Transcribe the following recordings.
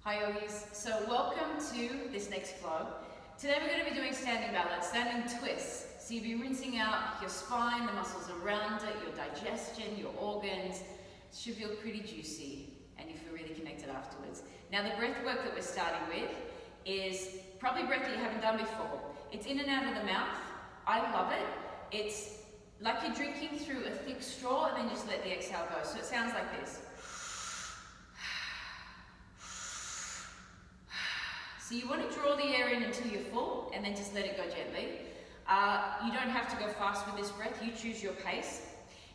Hi yogis, so welcome to this next vlog. Today we're going to be doing standing balance, standing twists. So you'll be rinsing out your spine, the muscles around it, your digestion, your organs. It should feel pretty juicy and you feel really connected afterwards. Now the breath work that we're starting with is probably breath that you haven't done before. It's in and out of the mouth. I love it. It's like you're drinking through a thick straw and then just let the exhale go. So it sounds like this. So you want to draw the air in until you're full and then just let it go gently. You don't have to go fast with this breath, you choose your pace.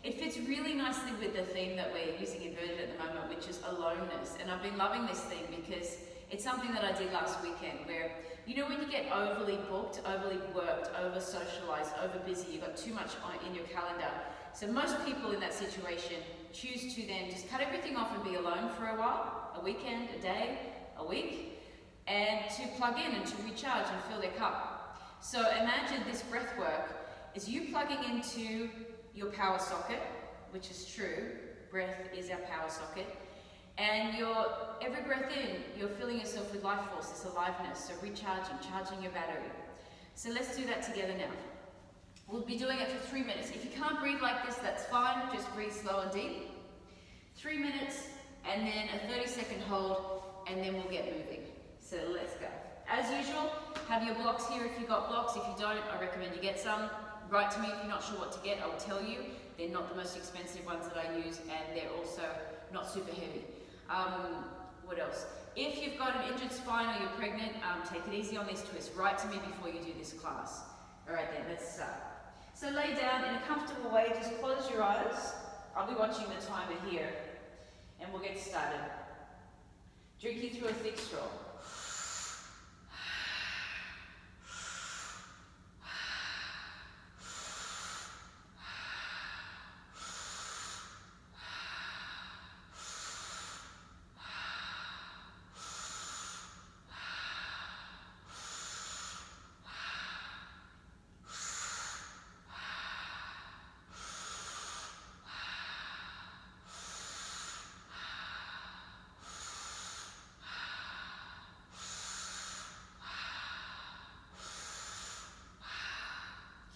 It fits really nicely with the theme that we're using inverted at the moment, which is aloneness. And I've been loving this theme because it's something that I did last weekend where, you know, when you get overly booked, overly worked, over socialized, over busy, you've got too much in your calendar. So most people in that situation choose to then just cut everything off and be alone for a while, a weekend, a day, a week, and to plug in and to recharge and fill their cup. So imagine this breath work is you plugging into your power socket, which is true, breath is our power socket, and every breath in, you're filling yourself with life force, this aliveness, so recharging, charging your battery. So let's do that together now. We'll be doing it for 3 minutes. If you can't breathe like this, that's fine, just breathe slow and deep. 3 minutes, and then a 30-second hold, and then we'll get moving. So let's go. As usual, have your blocks here if you've got blocks. If you don't, I recommend you get some. Write to me if you're not sure what to get, I will tell you. They're not the most expensive ones that I use, and they're also not super heavy. What else? If you've got an injured spine or you're pregnant, take it easy on these twists. Write to me before you do this class. All right then, let's start. So lay down in a comfortable way, just close your eyes. I'll be watching the timer here, and we'll get started. Drinking through a thick straw.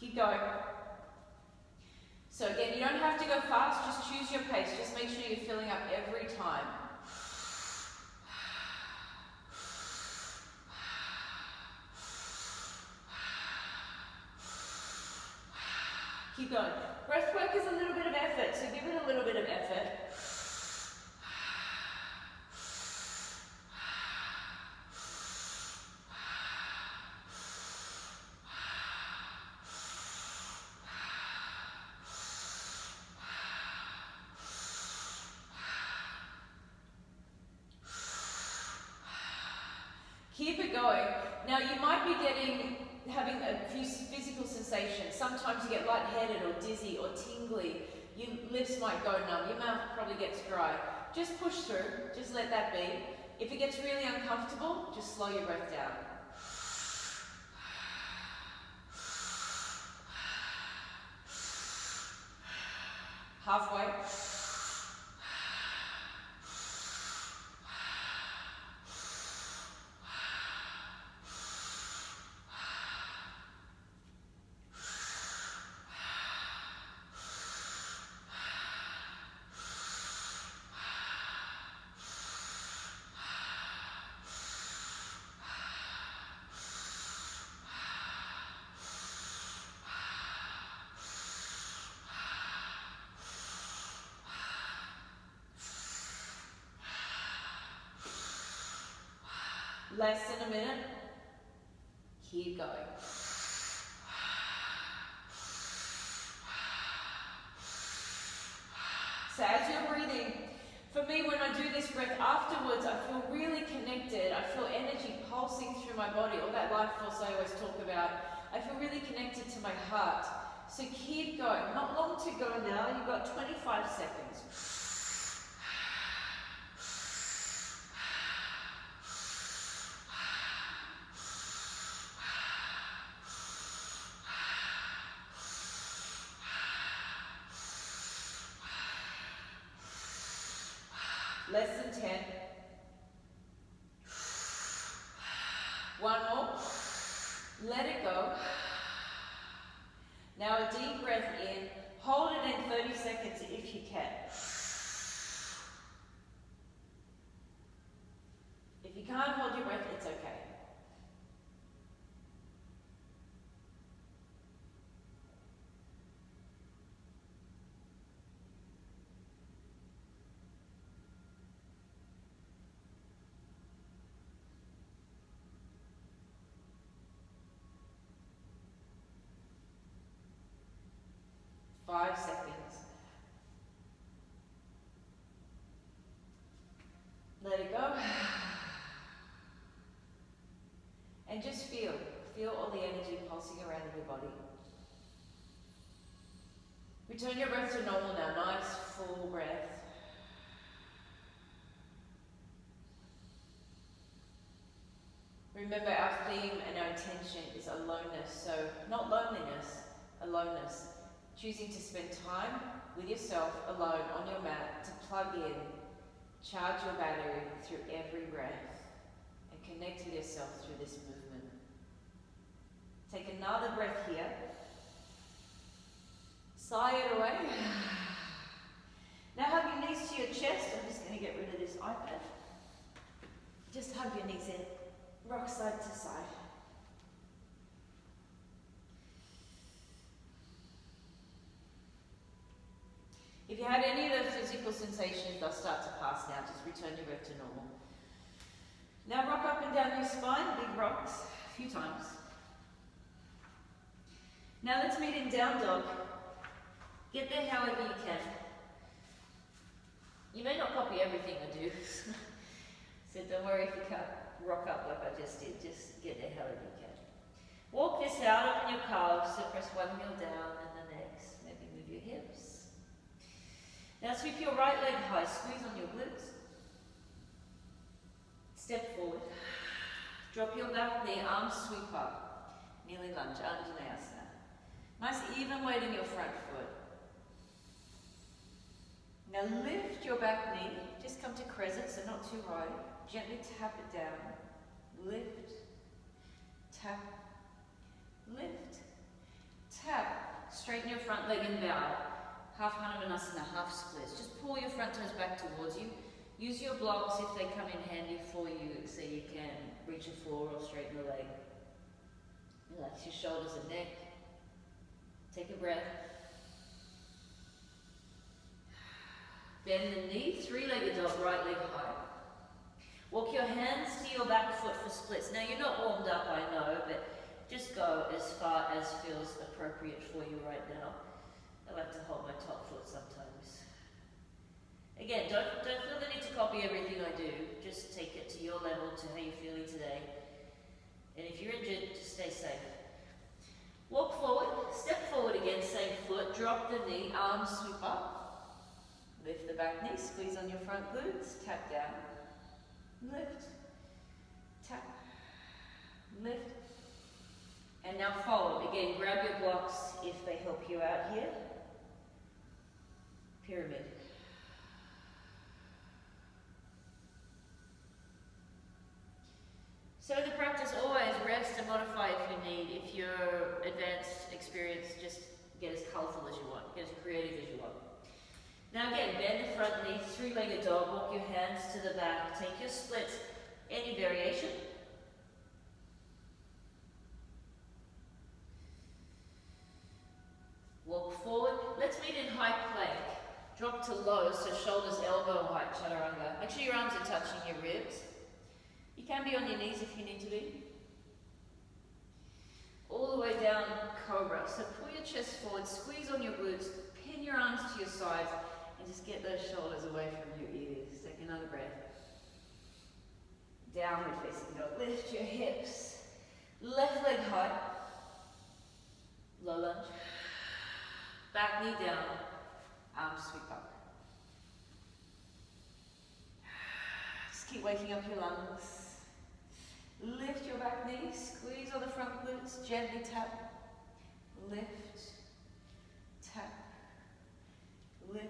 Keep going. So again, you don't have to go fast, just choose your pace. Just make sure you're filling up every time. Keep going. Breath work is a little bit of effort, so give it a little bit of effort. Keep it going. Now you might be having a few physical sensations. Sometimes you get lightheaded or dizzy or tingly. Your lips might go numb. Your mouth probably gets dry. Just push through. Just let that be. If it gets really uncomfortable, just slow your breath down. Halfway. Less than a minute. Keep going. So as you're breathing, for me when I do this breath afterwards, I feel really connected. I feel energy pulsing through my body, all that life force I always talk about. I feel really connected to my heart. So keep going. Not long to go now. You've got 25 seconds. Less than 10. Let it go. Now a deep breath in. Hold it in 30 seconds if you can. If you can't hold your breath, it's okay. Five seconds. Let it go. And just feel all the energy pulsing around in your body. Return your breath to normal now. Nice full breath. Remember, our theme and our intention is aloneness. So not loneliness, aloneness. Choosing to spend time with yourself alone on your mat to plug in, charge your battery through every breath, and connect with yourself through this movement. Take another breath here. Sigh it away. Now hug your knees to your chest. I'm just going to get rid of this iPad. Just hug your knees in. Rock side to side. If you had any of the physical sensations, they'll start to pass now. Just return your breath to normal. Now rock up and down your spine, big rocks, a few times. Now let's meet in down dog. Get there however you can. You may not copy everything I do, so don't worry if you can't rock up like I just did. Just get there however you can. Walk this out, open your calves, so press one heel down and the next. Maybe move your hips. Now sweep your right leg high, squeeze on your glutes. Step forward. Drop your back knee, arms sweep up. Kneeling lunge, Anjaneyasana. Nice even weight in your front foot. Now lift your back knee, just come to crescent, so not too high. Gently tap it down. Lift, tap, lift, tap. Straighten your front leg and bow. Half Hanumanasana, half splits. Just pull your front toes back towards you. Use your blocks if they come in handy for you, so you can reach a floor or straighten the leg. Relax your shoulders and neck. Take a breath. Bend the knee, three-legged dog, right leg high. Walk your hands to your back foot for splits. Now you're not warmed up, I know, but just go as far as feels appropriate for you right now. I like to hold my top foot sometimes. Again, don't feel the need to copy everything I do. Just take it to your level, to how you're feeling today. And if you're injured, just stay safe. Walk forward, step forward again, same foot, drop the knee, arms sweep up. Lift the back knee, squeeze on your front glutes, tap down. Lift, tap, lift. And now fold. Again, grab your blocks if they help you out here. Pyramid. So the practice always rest and modify if you need. If you're advanced, experienced, just get as colourful as you want, get as creative as you want. Now again, bend the front knee, three-legged dog, walk your hands to the back, take your splits, any variation. Walk forward. Let's meet in high plank. Drop to low, so shoulders elbow height, chaturanga. Make sure your arms are touching your ribs. You can be on your knees if you need to be. All the way down, cobra. So pull your chest forward, squeeze on your glutes, pin your arms to your sides, and just get those shoulders away from your ears. Take another breath. Downward facing dog. Lift your hips. Left leg high. Low lunge. Back knee down. Arms sweep up. Just keep waking up your lungs. Lift your back knee. Squeeze on the front glutes. Gently tap. Lift. Tap. Lift.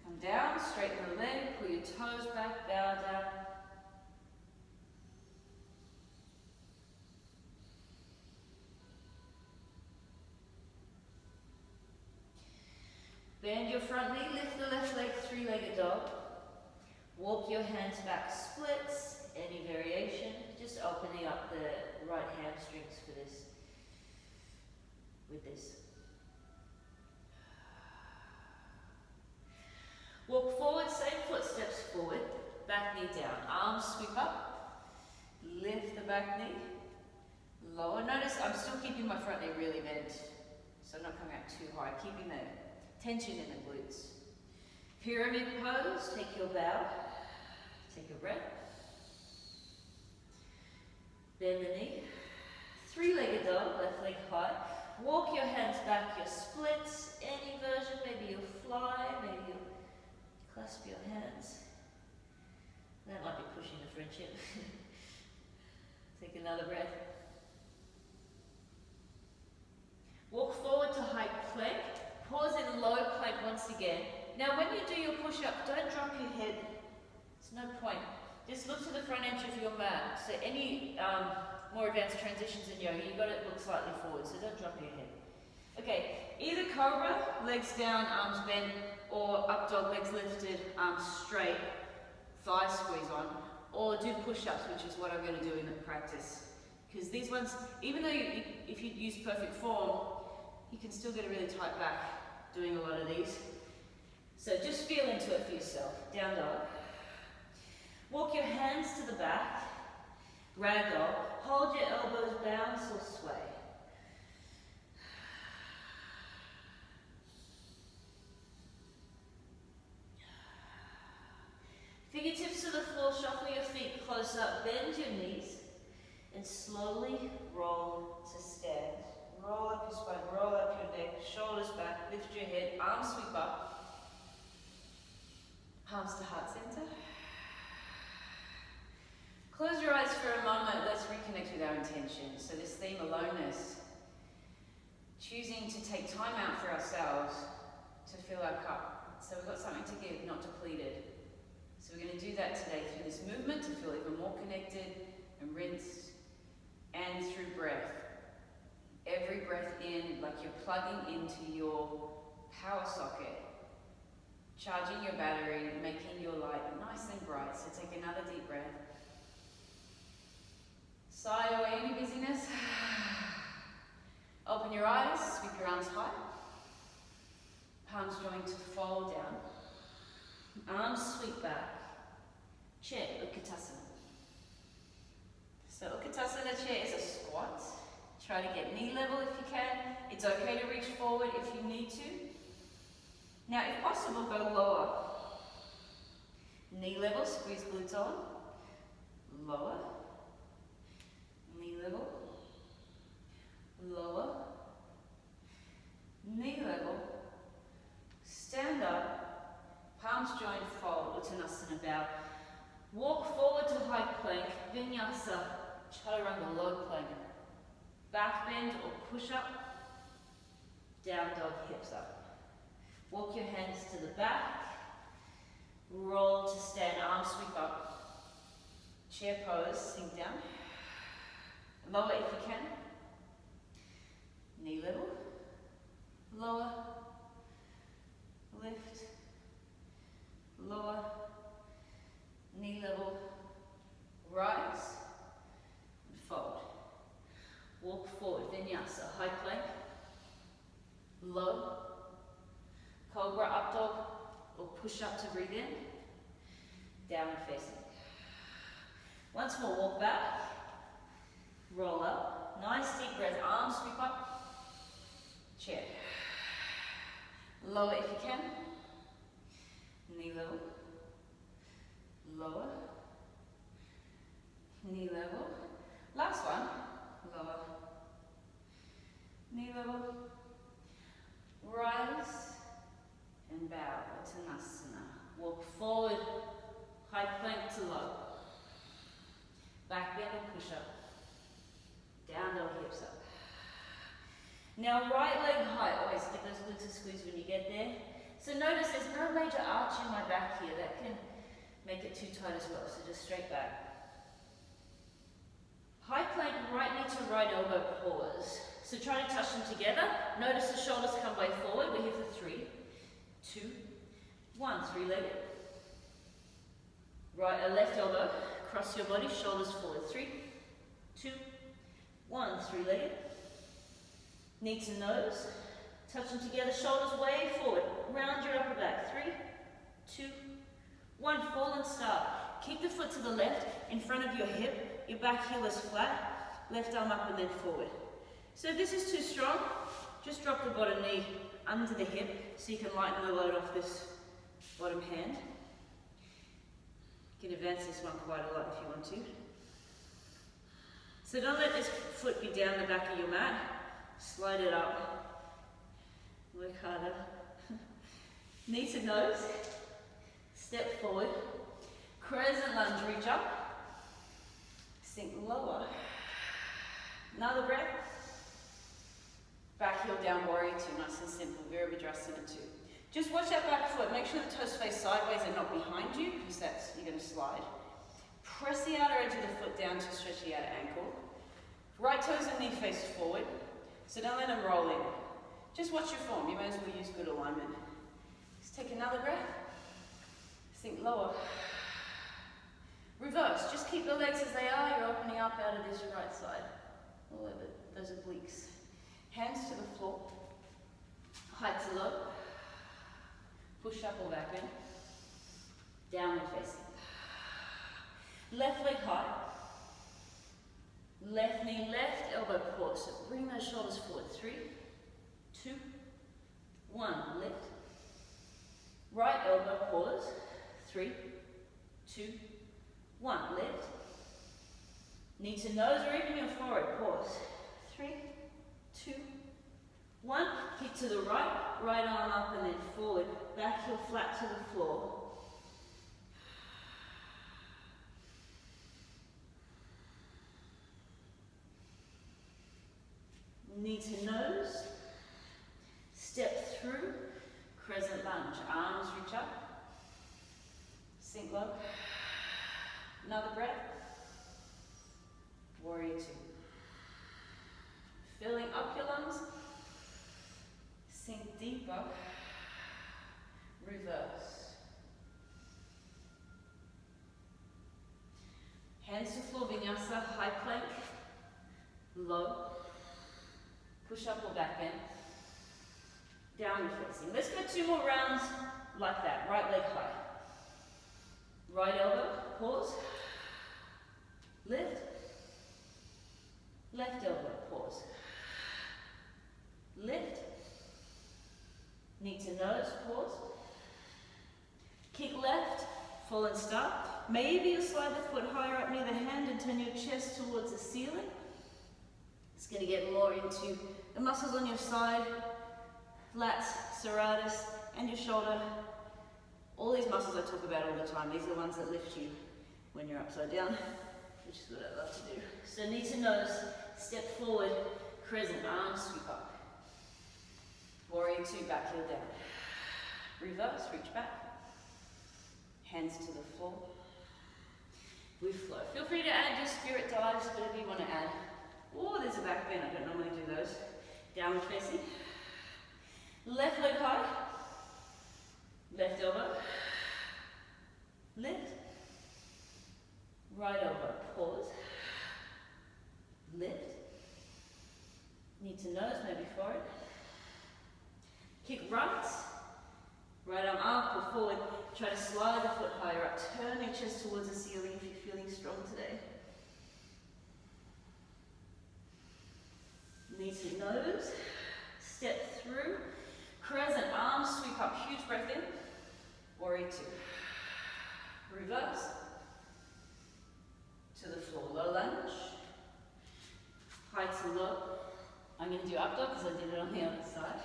Come down, straighten the leg, pull your toes back, bow down. Bend your front knee, lift the left leg, three-legged dog. Walk your hands back, splits, any variation. Just opening up the right hamstrings for this, with this. Walk forward, same footsteps forward, back knee down, arms sweep up, lift the back knee, lower. Notice I'm still keeping my front knee really bent, so I'm not coming out too high, keeping the tension in the glutes. Pyramid pose, take your bow, take a breath. Bend the knee, three-legged dog, left leg high. Walk your hands back, your splits, any version, maybe you'll fly, maybe you'll clasp your hands. That might be pushing the friendship. Take another breath. Walk forward to high plank. Pause in low plank once again. Now when you do your push-up, don't drop your head. There's no point. Just look to the front edge of your mat. So any more advanced transitions in yoga, you've got to look slightly forward, so don't drop your head. Okay, either cobra, legs down, arms bent, or up dog, legs lifted, arms straight, thighs squeeze on, or do push-ups, which is what I'm going to do in the practice. Because these ones, even though if you use perfect form, you can still get a really tight back doing a lot of these. So just feel into it for yourself. Down dog. Walk your hands to the back. Ragdoll. Hold your elbows, bounce or sway. Fingertips to the floor, shuffle your feet close up, bend your knees, and slowly roll to stand. Roll up your spine, roll up your neck, shoulders back, lift your head, arms sweep up, palms to heart center. Close your eyes for a moment, let's reconnect with our intention. So this theme, aloneness, choosing to take time out for ourselves to fill our cup. So we've got something to give, not depleted. So we're going to do that today through this movement to feel even more connected and rinsed, and through breath. Every breath in, like you're plugging into your power socket, charging your battery, making your light nice and bright. So take another deep breath. Sigh away any busyness. Open your eyes, sweep your arms high. Palms join to fold down. Arms sweep back. Chair, Utkatasana. So Utkatasana chair is a squat. Try to get knee level if you can. It's okay to reach forward if you need to. Now if possible, go lower. Knee level, squeeze glutes on. Lower. Knee level. Lower. Knee level. Stand up. Palms join, fold, Uttanasana bow. Walk forward to high plank, Vinyasa, Chaturanga low plank. Back bend or push up, down dog, hips up. Walk your hands to the back, roll to stand, arms sweep up. Chair pose, sink down. Lower if you can. Knee level, lower, lift, lower, knee level, rise, and fold. Walk forward, Vinyasa, high plank, low, cobra, up dog, or push up to breathe in, downward facing. Once more, walk back, roll up, nice deep breath, arms sweep up, chair. Lower if you can, knee level, lower, knee level. Last one, lower, knee level, rise, and bow, Uttanasana. Walk forward, high plank to low. Back bend and push up. Down dog, hips up. Now right leg high, always give those glutes a squeeze when you get there. So notice there's no major arch in my back here, that can make it too tight as well, so just straight back. High plank, right knee to right elbow, pause. So try to touch them together. Notice the shoulders come way forward, we're here for 3, 2, 1, three-legged. Left elbow, cross your body, shoulders forward. 3, 2, 1, three-legged. Knee to nose, touch them together, shoulders way forward. Round your upper back. 3, 2, 1, fall and start. Keep the foot to the left, in front of your hip. Your back heel is flat. Left arm up and then forward. So if this is too strong, just drop the bottom knee under the hip so you can lighten the load off this bottom hand. You can advance this one quite a lot if you want to. So don't let this foot be down the back of your mat. Slide it up. Work harder. Knee to nose. Step forward. Crescent lunge, reach up. Sink lower. Another breath. Back heel down, warrior 2, nice and simple. Virabhadrasana 2. Just watch that back foot. Make sure the toes face sideways and not behind you, because you're going to slide. Press the outer edge of the foot down to stretch the outer ankle. Right toes and knee face forward. So don't let them roll in. Just watch your form. You may as well use good alignment. Just take another breath. Sink lower. Reverse. Just keep the legs as they are. You're opening up out of this right side. All over those obliques. Hands to the floor. Height to low. Push up or back bend. Downward facing. Left leg high. Left knee, left elbow pause. So bring those shoulders forward. 3, 2, 1. Lift. Right elbow pause. 3, 2, 1. Lift. Knee to nose or even your forehead. Pause. 3, 2, 1. Kick to the right. Right arm up and then forward. Back heel flat to the floor. Knee to nose, step through, crescent lunge, arms reach up, sink low, another breath, warrior 2. Filling up your lungs, sink deeper, reverse. Hands to floor, vinyasa, high plank, low. Push up or back bend. Downward facing. Let's go 2 more rounds like that. Right leg high. Right elbow, pause. Lift. Left elbow, pause. Lift. Knee to nose, pause. Kick left, fall and start. Maybe you slide the foot higher up near the hand and turn your chest towards the ceiling. It's going to get more into the muscles on your side, lats, serratus, and your shoulder. All these muscles I talk about all the time. These are the ones that lift you when you're upside down, which is what I love to do. So knee to nose, step forward, crescent, arms sweep up. Warrior 2, back heel down. Reverse, reach back. Hands to the floor. We flow. Feel free to add your spirit dives, whatever you want to add. Oh, there's a back bend. I don't normally do those. Downward facing. Left leg high. Left elbow. Lift. Right elbow. Pause. Lift. Knee to nose, maybe forward. Kick right. Right arm up or forward. Try to slide the foot higher up. Turn your chest towards the ceiling if you're feeling strong today. Knee to nose, step through, crescent, arms sweep up, huge breath in, warrior 2. Reverse, to the floor, low lunge, high to low. I'm going to do up dog because I did it on the other side.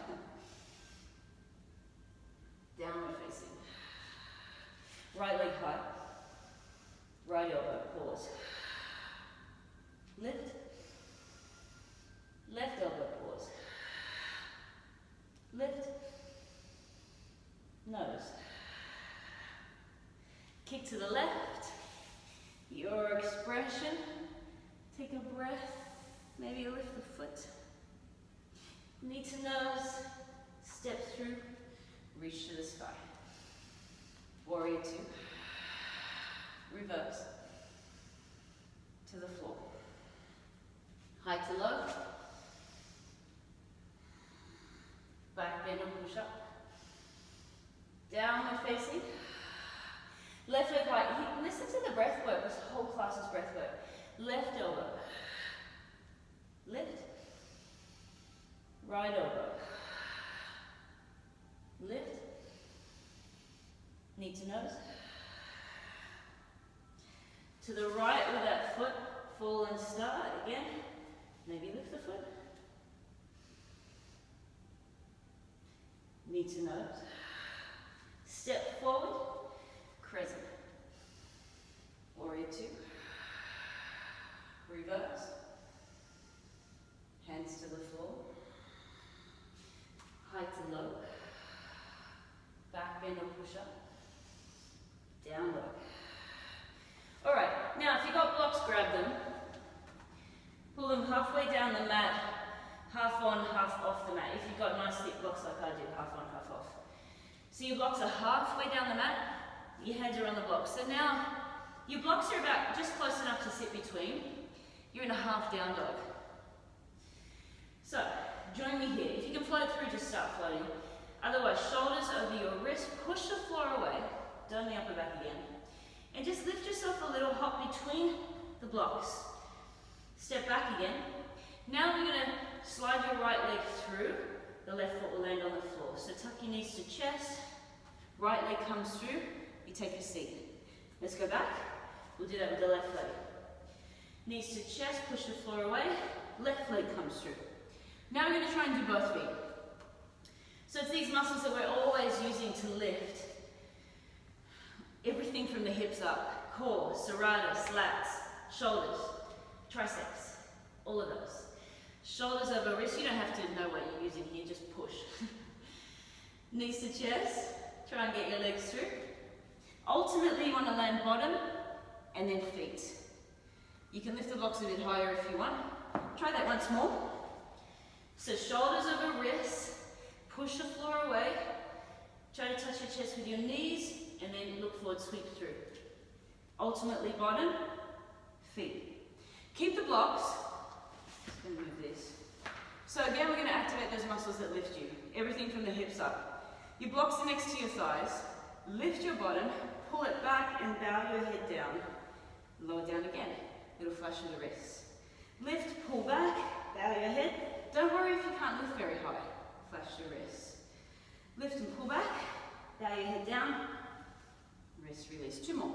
Downward facing. Right leg high, right elbow, pause. Lift. Left elbow, pause. Lift. Nose. Kick to the left. Your expression. Take a breath. Maybe you lift the foot. Knee to nose. Step through. reach to the sky. Warrior two. Reverse. To the floor. High to low. Back bend or push up. Downward facing. Left leg right. Listen to the breath work. This whole class is breath work. Left elbow. Lift. Right elbow. Lift. Knee to nose. To the right with that foot. Fall and start again. Maybe lift the foot. Knee to nose. Step forward. Crescent. Warrior two. Reverse. Hands to the floor. High to low. Back bend or push up. Down low. Alright, now if you've got blocks, grab them. Pull them halfway down the mat, half on, half off the mat. If you've got nice thick blocks like I did, half on, half off. So your blocks are halfway down the mat, your hands are on the blocks. So now, your blocks are about just close enough to sit between. You're in a half down dog. So, join me here. If you can float through, just start floating. Otherwise, shoulders over your wrist, push the floor away, down the upper back again. And just lift yourself a little, hop between the blocks. Step back again. Now we're going to slide your right leg through. The left foot will land on the floor. So tuck your knees to chest. Right leg comes through. You take a seat. Let's go back. We'll do that with the left leg. Knees to chest, push the floor away. Left leg comes through. Now we're going to try and do both feet. So it's these muscles that we're always using to lift. Everything from the hips up, core, serratus, lats, shoulders, triceps, all of those. Shoulders over wrist, you don't have to know what you're using here, just push. Knees to chest, try and get your legs through. Ultimately you want to land bottom and then feet. You can lift the blocks a bit higher if you want. Try that once more. So shoulders over wrists, push the floor away, try to touch your chest with your knees, and then look forward, sweep through. Ultimately bottom, feet. Keep the blocks. Just going to move this. So again, we're going to activate those muscles that lift you. Everything from the hips up. Your blocks are next to your thighs. Lift your bottom, pull it back and bow your head down. Lower down again. Little flash of the wrists. Lift, pull back, bow your head. Don't worry if you can't lift very high. Flash the wrists. Lift and pull back, bow your head down. Wrist release. Two more.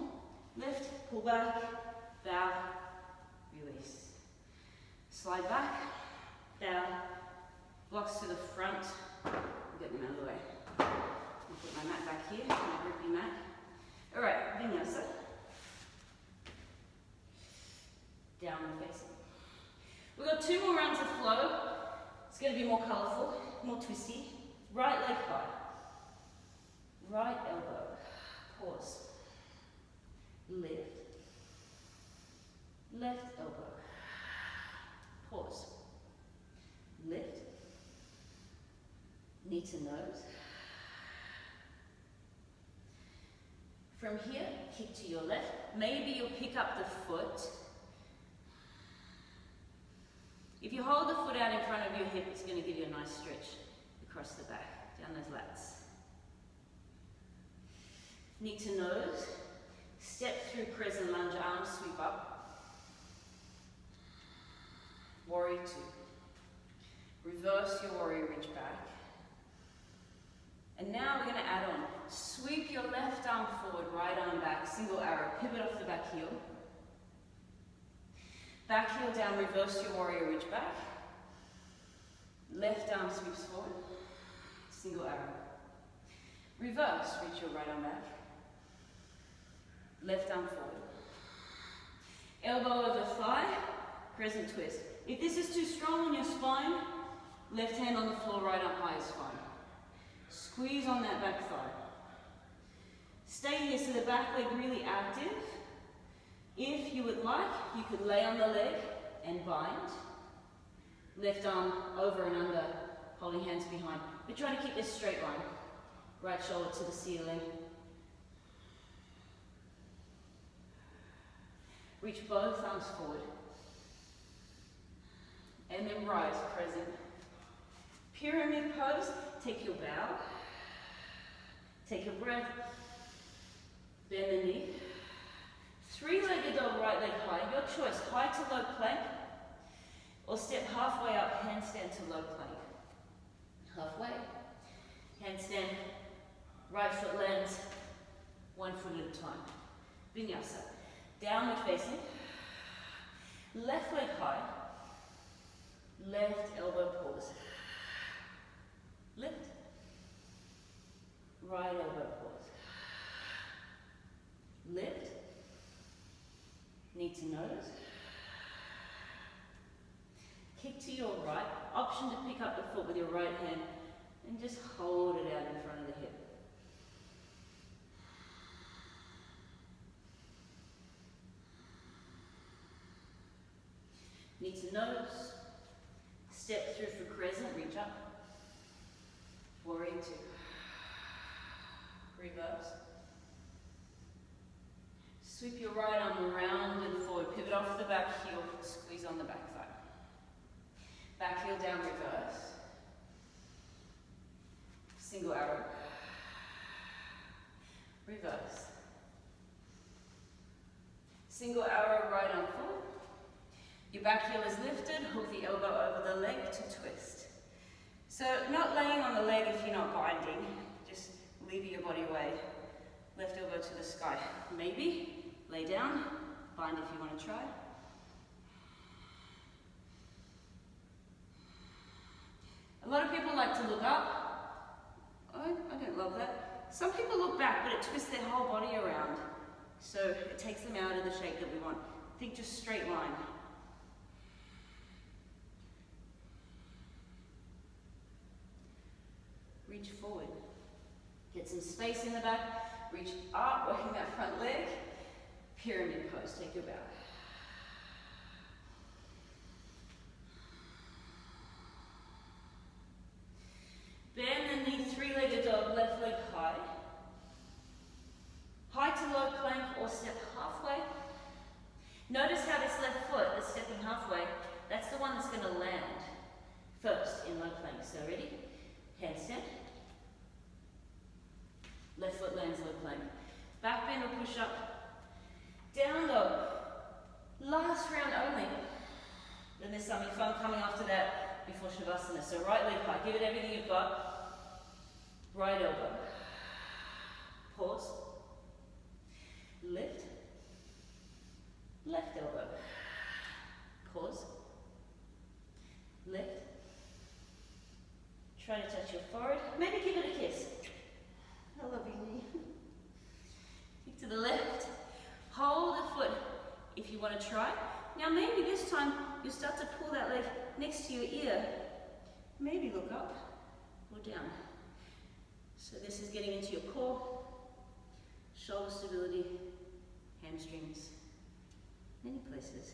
Lift, pull back, bow, release. Slide back, down, blocks to the front. Get them out of the way. I'll put my mat back here, my grippy mat. Alright, vinyasa. Downward facing. We've got two more rounds of flow. It's going to be more colourful, more twisty. Right leg high. Right elbow. Pause. Lift. Left elbow. Pause. Lift. Knee to nose. From here, kick to your left. Maybe you'll pick up the foot. If you hold the foot out in front of your hip, it's going to give you a nice stretch across the back, down those lats. Knee to nose, step through crescent lunge, arms sweep up. Warrior two. Reverse your warrior ridge back. And now we're going to add on. Sweep your left arm forward, right arm back, single arrow, pivot off the back heel. Back heel down, reverse your warrior ridge back. Left arm sweeps forward, single arrow. Reverse, reach your right arm back. Left arm forward. Elbow over thigh, crescent twist. If this is too strong on your spine, left hand on the floor, right arm high is fine. Squeeze on that back thigh. Stay here so the back leg really active. If you would like, you could lay on the leg and bind. Left arm over and under, holding hands behind. But try to keep this straight line. Right shoulder to the ceiling. Reach both arms forward. And then rise, crescent. Pyramid pose, take your bow. Take a breath. Bend the knee. Three-legged dog, right leg high. Your choice, high to low plank, or step halfway up, handstand to low plank. Halfway. Handstand, right foot lands, 1 foot at a time. Vinyasa. Downward facing. Left leg high. Left elbow pause. Lift. Right elbow pause. Lift. Knee to nose. Kick to your right. Option to pick up the foot with your right hand and just hold it out in front of the hip. Knee to nose. Step through for crescent, reach up. Warrior two. Reverse. Sweep your right arm around and forward. Pivot off the back heel, squeeze on the back thigh. Back heel down, reverse. Single arrow. Reverse. Single arrow, right arm forward. Your back heel is lifted, hook the elbow over the leg to twist. So not laying on the leg if you're not binding, just lever your body away. Left elbow to the sky. Maybe lay down, bind if you want to try. A lot of people like to look up. I don't love that. Some people look back, but it twists their whole body around. So it takes them out of the shape that we want. Think just straight line. Reach forward. Get some space in the back. Reach up, working that front leg. Pyramid pose, take your bow. Bend the knee, three-legged dog, left leg high. High to low plank or step halfway. Notice how this left foot is stepping halfway. That's the one that's going to land first in low plank. So ready? Handstand. Left foot lands low plank. Back bend or push up. Down dog. Last round only. Then there's something fun coming after that before Shavasana. So right leg high. Give it everything you've got. Right elbow. Pause. Lift. Left elbow. Pause. Lift. Try to touch your forehead. Maybe give it a kiss. I love you, knee. Kick to the left. Hold the foot if you want to try. Now maybe this time you start to pull that leg next to your ear. Maybe look up or down. So this is getting into your core, shoulder stability, hamstrings, many places.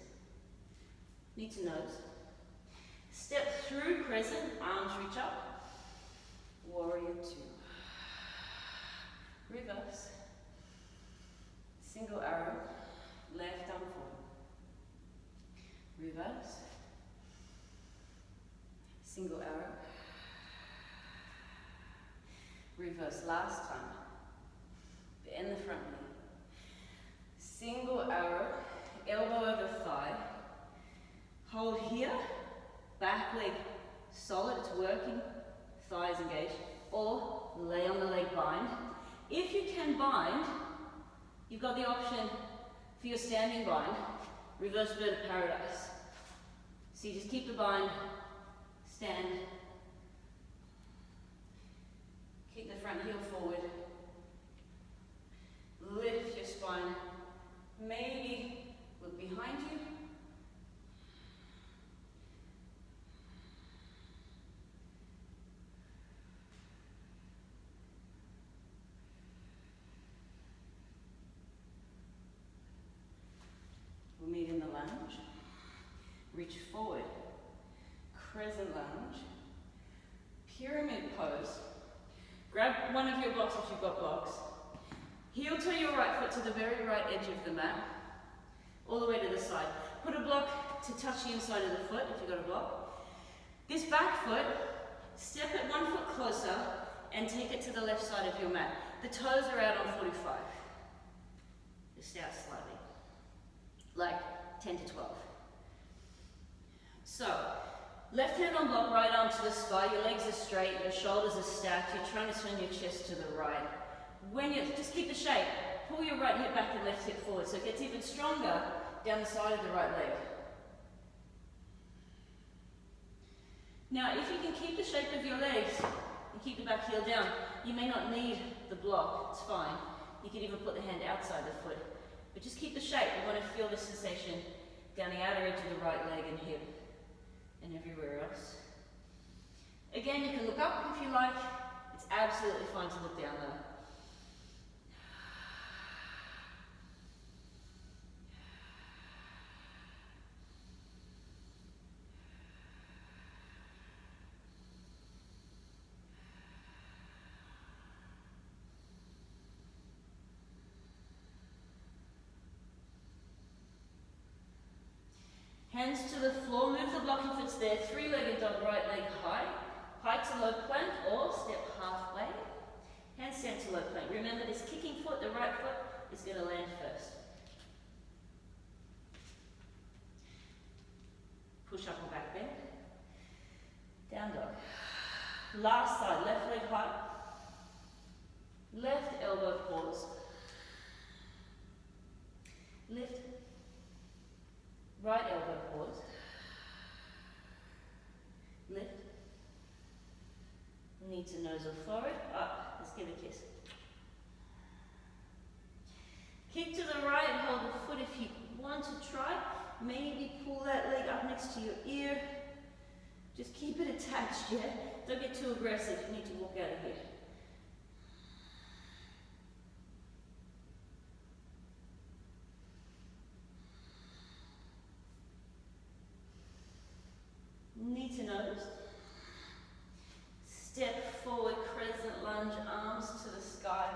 Knee to nose. Step through crescent, arms reach up. Warrior two. Reverse. Single arrow, left arm forward. Reverse. Single arrow. Reverse last time. Bend the front knee. Single arrow, elbow over thigh. Hold here, back leg solid, it's working, thighs engaged. Or lay on the leg, bind. If you can bind, you've got the option for your standing bind, reverse bird of paradise. So you just keep the bind, stand, keep the front heel forward, lift your spine, maybe look behind you. We'll meet in the lunge. Reach forward. Crescent lunge. Pyramid pose. Grab one of your blocks if you've got blocks. Heel toe your right foot to the very right edge of the mat, all the way to the side. Put a block to touch the inside of the foot if you've got a block. This back foot, step it 1 foot closer and take it to the left side of your mat. The toes are out on 45. Just out slightly, like 10 to 12. So, left hand on block, right arm to the sky, your legs are straight, your shoulders are stacked, you're trying to turn your chest to the right. When you just keep the shape, pull your right hip back and left hip forward so it gets even stronger down the side of the right leg. Now, if you can keep the shape of your legs and keep the back heel down, you may not need the block, it's fine. You can even put the hand outside the foot. But just keep the shape. You want to feel the sensation down the outer edge of the right leg and hip and everywhere else. Again, you can look up if you like. It's absolutely fine to look down though. Hands to the floor, move the block if it's there, three-legged dog, right leg high, high to low plank or step halfway, handstand to low plank. Remember this kicking foot, the right foot, is going to land first. Push up or back bend, down dog. Last side, left leg high, left elbow pause, lift, right elbow pause, lift, knee to nose or forehead, up, let's give a kiss. Kick to the right and hold the foot if you want to try. Maybe pull that leg up next to your ear. Just keep it attached, yeah? Don't get too aggressive, you need to walk out of here. Knee to nose. Step forward, crescent lunge, arms to the sky.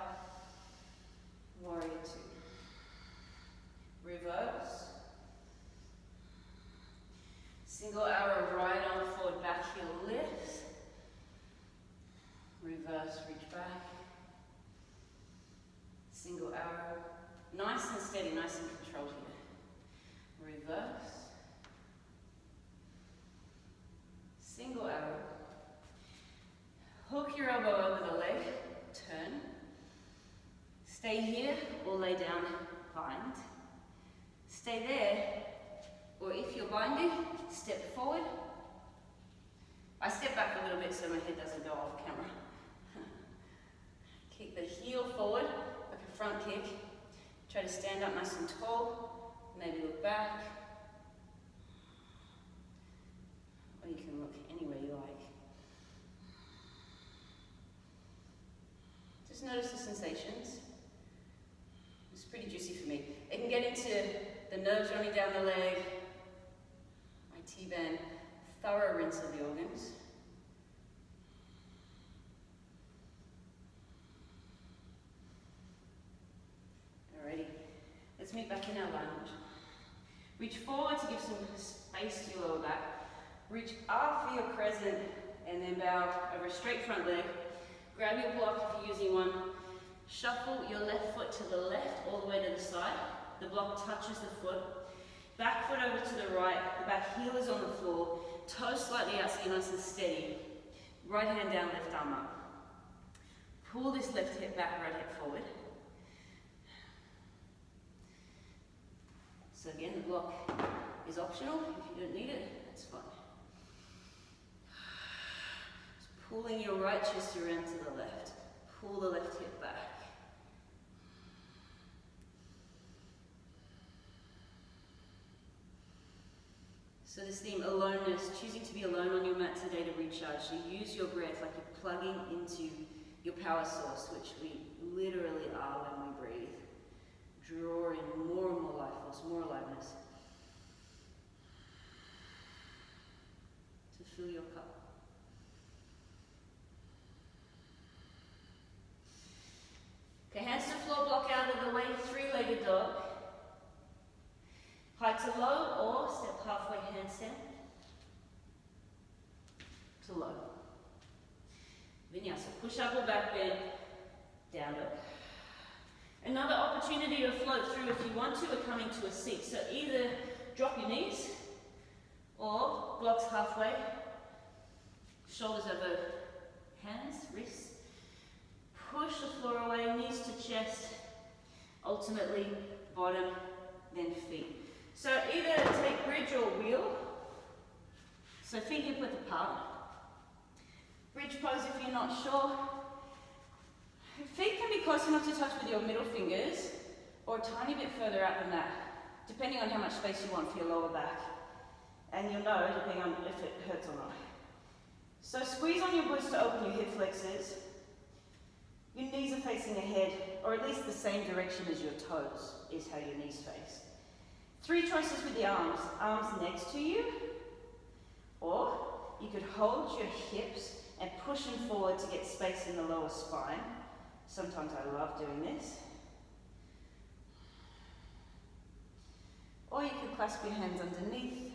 Warrior two. Reverse. Single arrow, right arm forward, back heel lifts. Reverse, reach back. Single arrow. Nice and steady, nice and controlled here. Reverse. Single arrow. Hook your elbow over the leg, turn. Stay here or lay down, bind. Stay there, or if you're binding, step forward. I step back a little bit so my head doesn't go off camera. Kick the heel forward, like a front kick. Try to stand up nice and tall, maybe look back. Or you can look anywhere you like. Just notice the sensations. It's pretty juicy for me. It can get into the nerves running down the leg, my T-band, thorough rinse of the organs. Alrighty, let's meet back in our lunge. Reach forward to give some space to your lower back. Reach up for your crescent and then bow over a straight front leg. Grab your block if you're using one. Shuffle your left foot to the left all the way to the side. The block touches the foot. Back foot over to the right. The back heel is on the floor. Toes slightly out so you're nice and steady. Right hand down, left arm up. Pull this left hip back, right hip forward. So again, the block is optional. If you don't need it, that's fine. Just pulling your right chest around to the left. Pull the left hip back. So this theme, aloneness, choosing to be alone on your mat today to recharge. So use your breath like you're plugging into your power source, which we literally are when we breathe. Draw in more and more life force, more aliveness. To fill your cup. to low or step halfway handstand to low. Vinyasa, push up or back bend, down dog. Another opportunity to float through if you want to, or coming to a seat. So either drop your knees or blocks halfway, shoulders over hands, wrists. Push the floor away, knees to chest, ultimately bottom, then feet. So either take bridge or wheel. So feet hip width apart. Bridge pose if you're not sure. Feet can be close enough to touch with your middle fingers or a tiny bit further out than that, depending on how much space you want for your lower back. And you'll know depending on if it hurts or not. So squeeze on your glutes to open your hip flexors. Your knees are facing ahead, or at least the same direction as your toes is how your knees face. 3 choices with the arms. Arms next to you, or you could hold your hips and push them forward to get space in the lower spine. Sometimes I love doing this. Or you could clasp your hands underneath,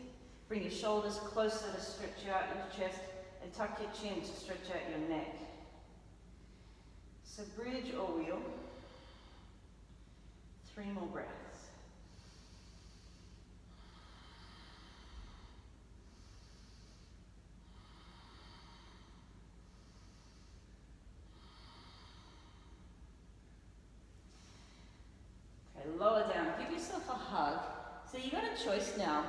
bring your shoulders closer to stretch out your chest, and tuck your chin to stretch out your neck. So bridge or wheel. 3 more breaths. Okay, lower down. Give yourself a hug. So you got a choice now.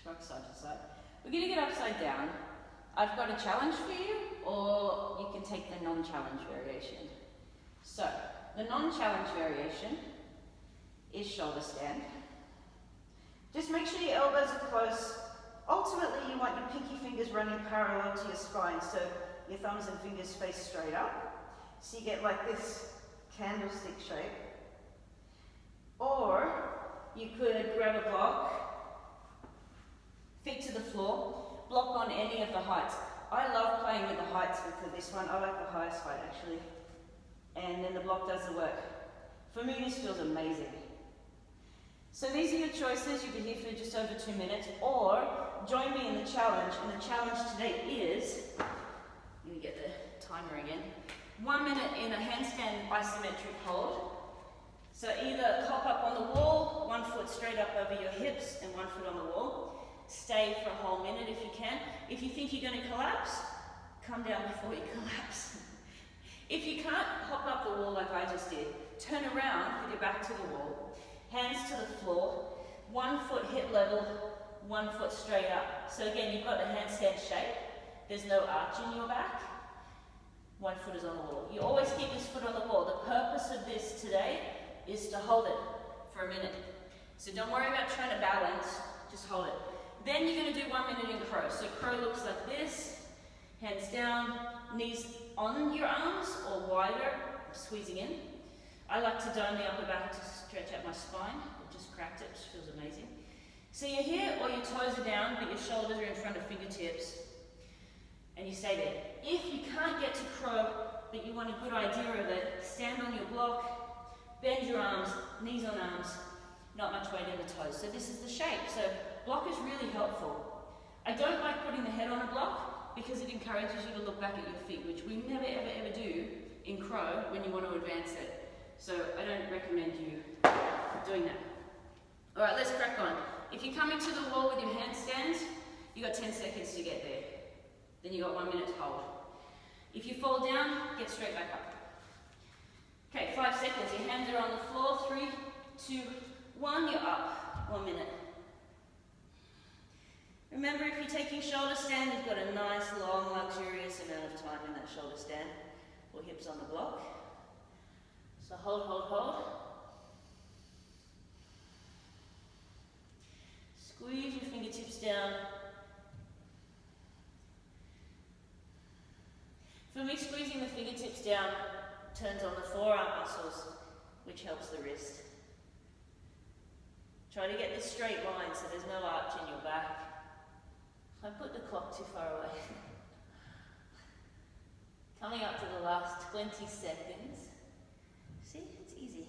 Shrug side to side. We're going to get upside down. I've got a challenge for you, or you can take the non-challenge variation. So, the non-challenge variation is shoulder stand. Just make sure your elbows are close. Ultimately, you want your pinky fingers running parallel to your spine, so your thumbs and fingers face straight up. So you get like this candlestick shape. Or, you could grab a block, feet to the floor, block on any of the heights. I love playing with the heights for this one. I like the highest height actually. And then the block does the work. For me, this feels amazing. So these are your choices. You'll be here for just over 2 minutes. Or join me in the challenge. And the challenge today is, let me get the timer again. 1 minute in a handstand isometric hold. So either hop up on the wall, 1 foot straight up over your hips and 1 foot on the wall. Stay for a whole minute if you can. If you think you're going to collapse, come down before you collapse. If you can't, hop up the wall like I just did. Turn around with your back to the wall. Hands to the floor. 1 foot hip level, 1 foot straight up. So again, you've got the handstand shape. There's no arch in your back. 1 foot is on the wall. You always keep this foot on the wall. The purpose of this today is to hold it for a minute. So don't worry about trying to balance, just hold it. Then you're going to do 1 minute in crow. So crow looks like this, hands down, knees on your arms or wider, squeezing in. I like to dome the upper back to stretch out my spine. I just cracked it, which feels amazing. So you're here or your toes are down, but your shoulders are in front of fingertips. And you stay there. If you can't get to crow, but you want a good idea of it, stand on your block, bend your arms, knees on arms, not much weight in the toes. So this is the shape. So block is really helpful. I don't like putting the head on a block because it encourages you to look back at your feet, which we never ever do in crow when you want to advance it. So I don't recommend you doing that. All right, let's crack on. If you're coming to the wall with your handstands, you got 10 seconds to get there. Then you got 1 minute to hold. If you fall down, get straight back up. Okay, 5 seconds. Your hands are on the floor. 3, 2, 1. You're up. 1 minute. Remember, if you're taking shoulder stand, you've got a nice, long, luxurious amount of time in that shoulder stand, or hips on the block. So hold, hold, hold. Squeeze your fingertips down. For me, squeezing the fingertips down turns on the forearm muscles, which helps the wrist. Try to get this straight line so there's no arch in your back. I put the clock too far away. Coming up to the last 20 seconds. See, it's easy.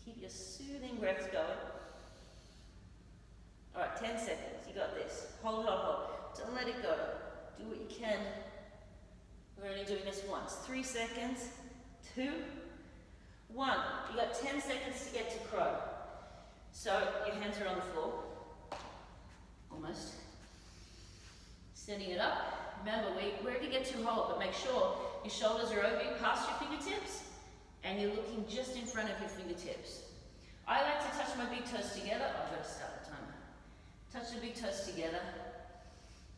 Keep your soothing breaths going. Alright, 10 seconds. You got this. Hold, hold, hold. Don't let it go. Do what you can. We're only doing this once. 3 seconds. 2, 1. You got 10 seconds to get to crow. So your hands are on the floor. Almost. Setting it up. Remember, wherever you get too hold, but make sure your shoulders are over you, past your fingertips, and you're looking just in front of your fingertips. I like to touch my big toes together. I've got to start the timer. Touch the big toes together.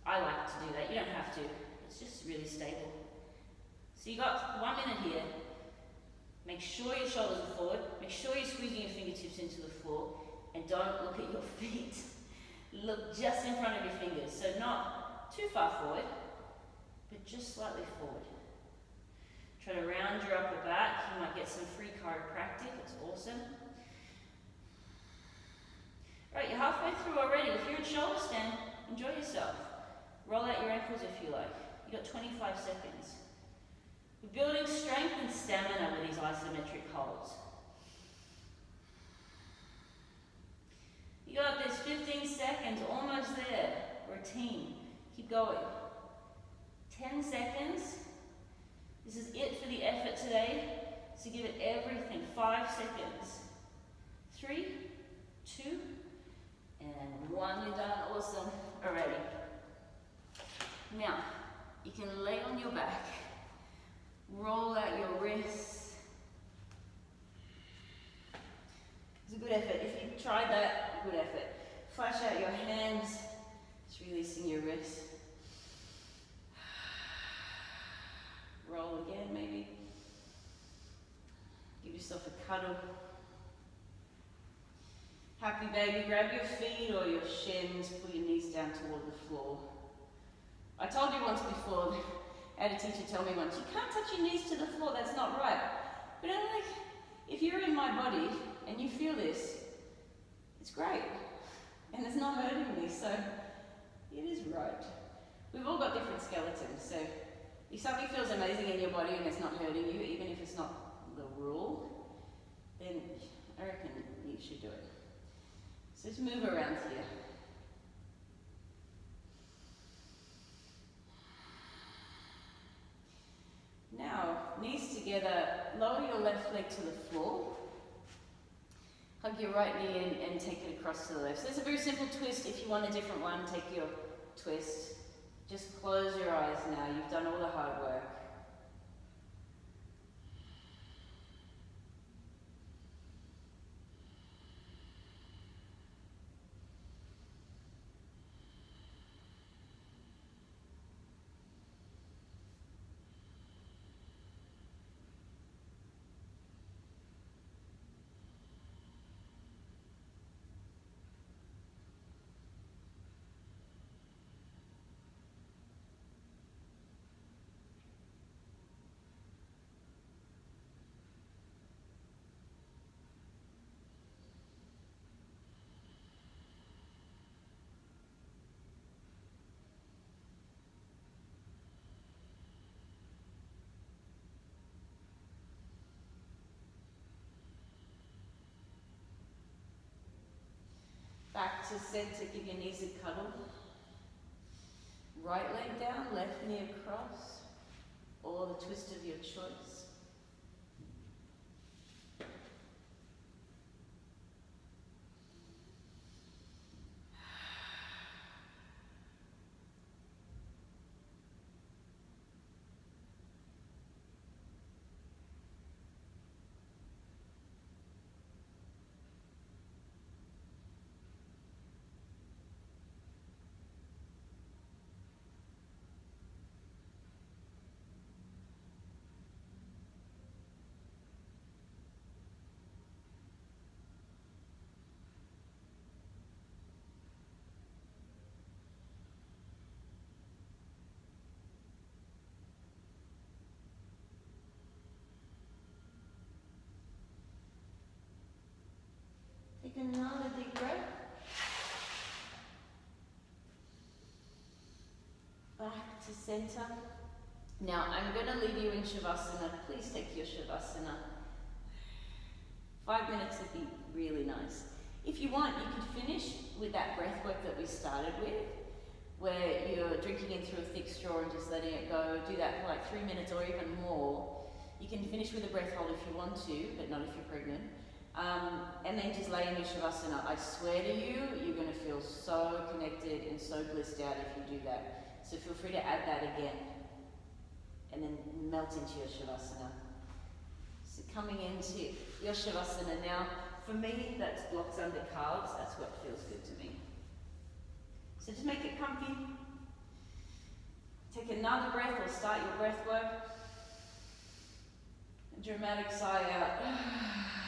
I like to do that. You don't have to. It's just really stable. So you got 1 minute here. Make sure your shoulders are forward. Make sure you're squeezing your fingertips into the floor. And don't look at your feet. Look just in front of your fingers. So not too far forward, but just slightly forward. Try to round your upper back. You might get some free chiropractic. It's awesome. Right, you're halfway through already. If you're in shoulder stand, enjoy yourself. Roll out your ankles if you like. You got 25 seconds. We're building strength and stamina with these isometric holds. You got this, 15 seconds, almost there. We're a team. Keep going. 10 seconds. This is it for the effort today. So give it everything. 5 seconds. 3, 2, and 1. You're done. Awesome. Alrighty. Now, you can lay on your back. Roll out your wrists. It's a good effort. If you tried that, good effort. Flash out your hands. Just releasing your wrists. Roll again, maybe. Give yourself a cuddle. Happy baby, grab your feet or your shins, pull your knees down toward the floor. I told you once before, I had a teacher tell me once, you can't touch your knees to the floor, that's not right. But I'm like, if you're in my body and you feel this, it's great. And it's not hurting me, so it is right. We've all got different skeletons, so if something feels amazing in your body and it's not hurting you, even if it's not the rule, then I reckon you should do it. So just move around here. Now, knees together, lower your left leg to the floor. Hug your right knee in and take it across to the left. So it's a very simple twist. If you want a different one, take your twist. Just close your eyes now. You've done all the hard work. Back to center, give your knees a cuddle. Right leg down, left knee across, or the twist of your choice. Take another deep breath. Back to center. Now I'm going to leave you in Shavasana. Please take your Shavasana. 5 minutes at the If you want, you could finish with that breath work that we started with, where you're drinking in through a thick straw and just letting it go. Do that for like 3 minutes or even more. You can finish with a breath hold if you want to, but not if you're pregnant. And then just lay in your Shavasana. I swear to you, you're going to feel so connected and so blissed out if you do that. So feel free to add that again. And then melt into your Shavasana. So coming into your Shavasana now, for me, that's blocks under calves. That's what feels good to me. So just make it comfy. Take another breath or start your breath work. A dramatic sigh out.